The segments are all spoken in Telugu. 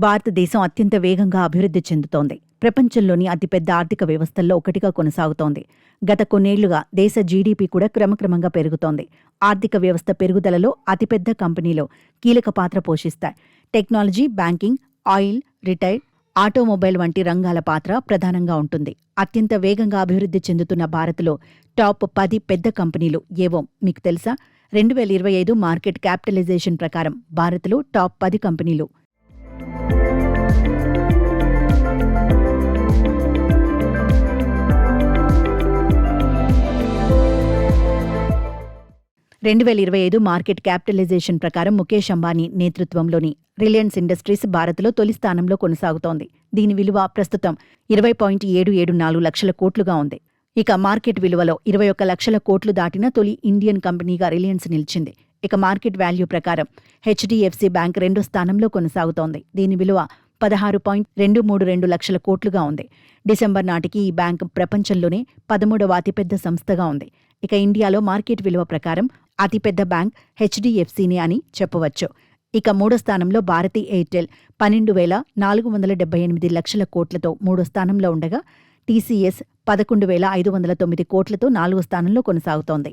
భారతదేశం అత్యంత వేగంగా అభివృద్ధి చెందుతోంది. ప్రపంచంలోని అతిపెద్ద ఆర్థిక వ్యవస్థల్లో ఒకటిగా కొనసాగుతోంది. గత కొన్నేళ్లుగా దేశ జీడీపీ కూడా క్రమక్రమంగా పెరుగుతోంది. ఆర్థిక వ్యవస్థ పెరుగుదలలో అతిపెద్ద కంపెనీలు కీలక పాత్ర పోషిస్తాయి. Technology, banking, oil, retail, automobile వంటి రంగాల పాత్ర ప్రధానంగా ఉంటుంది. అత్యంత వేగంగా అభివృద్ధి చెందుతున్న భారత్లో టాప్ 10 పెద్ద కంపెనీలు ఏవో మీకు తెలుసా? 2025 మార్కెట్ క్యాపిటలైజేషన్ ప్రకారం భారత్లో టాప్ 10 కంపెనీలు 2025 మార్కెట్ క్యాపిటలైజేషన్ ప్రకారం ముఖేష్ అంబానీ నేతృత్వంలోని రిలయన్స్ ఇండస్ట్రీస్ భారత్లో తొలి స్థానంలో కొనసాగుతోంది. దీని విలువ ప్రస్తుతం 20.774 లక్షల కోట్లుగా ఉంది. ఇక మార్కెట్ విలువలో 21 లక్షల కోట్లు దాటిన తొలి ఇండియన్ కంపెనీగా రిలయన్స్ నిలిచింది. ఇక మార్కెట్ వాల్యూ ప్రకారం హెచ్డిఎఫ్సి బ్యాంక్ రెండో స్థానంలో కొనసాగుతోంది. దీని విలువ 16.232 లక్షల కోట్లుగా ఉంది. డిసెంబర్ నాటికి ఈ బ్యాంక్ ప్రపంచంలోనే 13వ అతిపెద్ద సంస్థగా ఉంది. ఇక ఇండియాలో మార్కెట్ విలువ ప్రకారం అతిపెద్ద బ్యాంక్ హెచ్డిఎఫ్సినే అని చెప్పవచ్చు. ఇక మూడో స్థానంలో భారతీ ఎయిర్టెల్ 12,478 లక్షల కోట్లతో మూడో స్థానంలో ఉండగా టీసీఎస్ 11,509 కోట్లతో నాలుగో స్థానంలో కొనసాగుతోంది.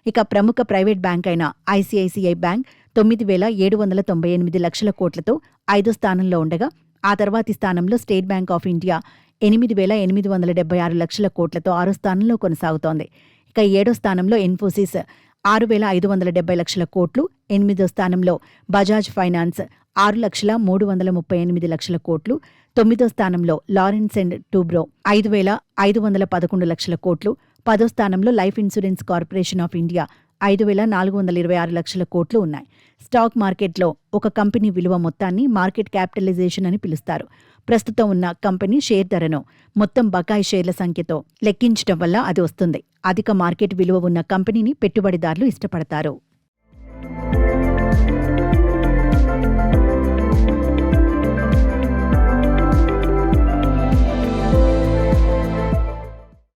ఇక ప్రముఖ ప్రైవేట్ బ్యాంక్ అయిన ఐసీఐసీఐ బ్యాంక్ 9,798 లక్షల కోట్లతో ఐదో స్థానంలో ఉండగా ఆ తర్వాతి స్థానంలో స్టేట్ బ్యాంక్ ఆఫ్ ఇండియా 8,876 లక్షల కోట్లతో ఆరో స్థానంలో కొనసాగుతోంది. ఇక ఏడో స్థానంలో ఇన్ఫోసిస్ 6,570 లక్షల కోట్లు, ఎనిమిదో స్థానంలో బజాజ్ ఫైనాన్స్ 6,338 లక్షల కోట్లు, తొమ్మిదో స్థానంలో లారెన్స్ అండ్ టూబ్రో 5,511 లక్షల కోట్లు, పదో స్థానంలో life insurance corporation of India 5,426 లక్షల కోట్లు ఉన్నాయి. స్టాక్ మార్కెట్లో ఒక కంపెనీ విలువ మొత్తాన్ని మార్కెట్ క్యాపిటలైజేషన్ అని పిలుస్తారు. ప్రస్తుతం ఉన్న కంపెనీ షేర్ ధరను మొత్తం బకాయి షేర్ల సంఖ్యతో లెక్కించడం వల్ల అది వస్తుంది. అధిక మార్కెట్ విలువ ఉన్న కంపెనీని పెట్టుబడిదారులు ఇష్టపడతారు.